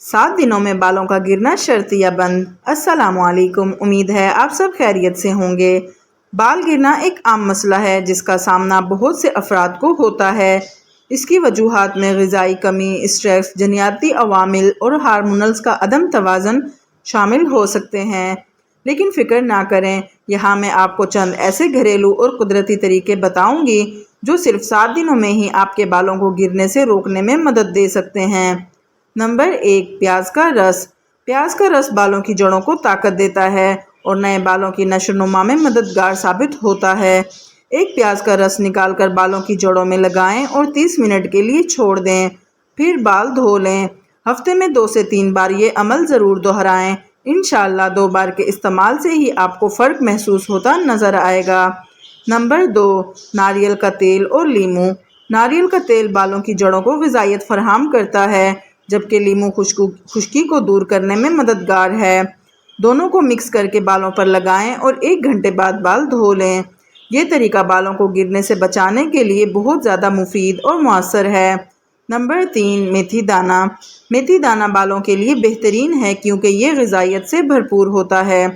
7 दिनों में बालों का गिरना शर्त या बंद। अस्सलामुअलैकुम, उम्मीद है आप सब खैरियत से होंगे। बाल गिरना एक आम मसला है जिसका सामना बहुत से अफराद को होता है। इसकी वजूहात में ग़िज़ाई कमी, स्ट्रेस, जनियाती अवामिल और हार्मोनल्स का अदम तवाज़न शामिल हो सकते हैं। लेकिन फ़िक्र ना करें, यहाँ मैं आपको चंद ऐसे घरेलू और कुदरती तरीके बताऊंगी जो सिर्फ 7 दिनों में ही आपके बालों को गिरने से रोकने में मदद दे सकते हैं। नंबर 1, प्याज का रस। प्याज का रस बालों की जड़ों को ताकत देता है और नए बालों की नशोनुमा में मददगार साबित होता है। एक प्याज का रस निकालकर बालों की जड़ों में लगाएं और 30 मिनट के लिए छोड़ दें, फिर बाल धो लें। हफ्ते में 2 से 3 बार ये अमल ज़रूर दोहराएं। इंशाअल्लाह 2 बार के इस्तेमाल से ही आपको फ़र्क महसूस होता नज़र आएगा। नंबर 2, नारियल का तेल और लीमू। नारियल का तेल बालों की जड़ों को ग़िज़ाइयत फराहम करता है, जबकि लीमू खुश्की को दूर करने में मददगार है। दोनों को मिक्स करके बालों पर लगाएं और 1 घंटे बाद बाल धो लें। ये तरीका बालों को गिरने से बचाने के लिए बहुत ज़्यादा मुफीद और मुअस्सर है। नंबर 3, मेथी दाना। मेथी दाना बालों के लिए बेहतरीन है क्योंकि ये ग़िज़ाइयत से भरपूर होता है।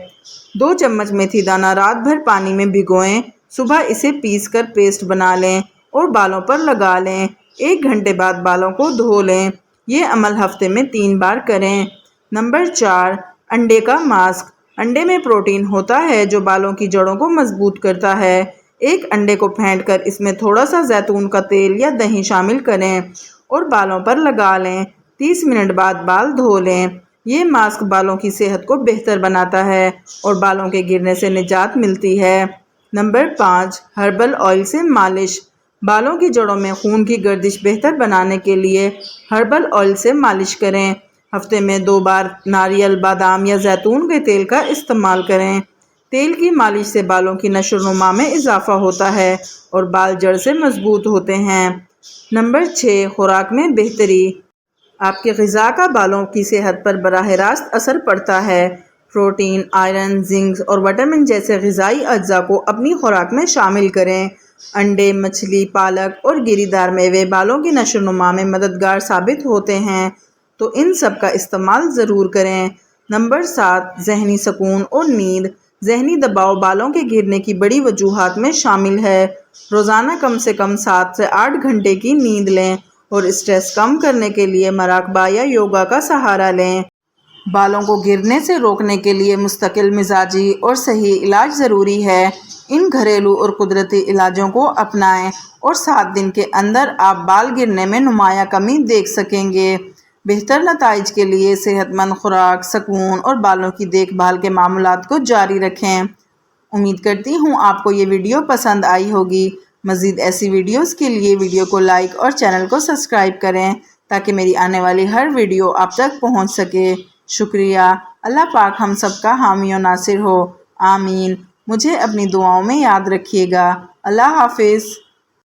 2 चम्मच मेथी दाना रात भर पानी में भिगोएं, सुबह इसे पीस कर पेस्ट बना लें और बालों पर लगा लें। 1 घंटे बाद बालों को धो लें। ये अमल हफ्ते में 3 बार करें। नंबर 4, अंडे का मास्क। अंडे में प्रोटीन होता है जो बालों की जड़ों को मजबूत करता है। एक अंडे को फेंटकर इसमें थोड़ा सा जैतून का तेल या दही शामिल करें और बालों पर लगा लें। 30 मिनट बाद बाल धो लें। ये मास्क बालों की सेहत को बेहतर बनाता है और बालों के गिरने से निजात मिलती है। नंबर 5, हर्बल ऑयल से मालिश। बालों की जड़ों में खून की गर्दिश बेहतर बनाने के लिए हर्बल ऑयल से मालिश करें। हफ्ते में 2 बार नारियल, बादाम या जैतून के तेल का इस्तेमाल करें। तेल की मालिश से बालों की नशोनुमा में इजाफा होता है और बाल जड़ से मजबूत होते हैं। नंबर 6, खुराक में बेहतरी। आपकी ग़िज़ा का बालों की सेहत पर बराह रास्त असर पड़ता है। प्रोटीन, आयरन, जिंक और विटामिन जैसे ग़िज़ाई अज्जा को अपनी खुराक में शामिल करें। अंडे, मछली, पालक और गिरीदार मेवे बालों की नशोनुमा में मददगार साबित होते हैं, तो इन सब का इस्तेमाल ज़रूर करें। नंबर 7, ज़हनी सुकून और नींद। ज़हनी दबाव बालों के गिरने की बड़ी वजूहात में शामिल है। रोज़ाना कम से कम 7 से 8 घंटे की नींद लें और स्ट्रेस कम करने के लिए मराकबा या योगा का सहारा लें। बालों को गिरने से रोकने के लिए मुस्तकिल मिजाजी और सही इलाज ज़रूरी है। इन घरेलू और कुदरती इलाजों को अपनाएं और 7 दिन के अंदर आप बाल गिरने में नुमाया कमी देख सकेंगे। बेहतर नताइज के लिए सेहतमंद खुराक, सुकून और बालों की देखभाल के मामलात को जारी रखें। उम्मीद करती हूँ आपको ये वीडियो पसंद आई होगी। मज़ीद ऐसी वीडियोस के लिए वीडियो को लाइक और चैनल को सब्सक्राइब करें ताकि मेरी आने वाली हर वीडियो आप तक पहुँच सके। शुक्रिया। अल्लाह पाक हम सब का हामी और नासिर हो। आमीन। मुझे अपनी दुआओं में याद रखिएगा। अल्लाह हाफिज़।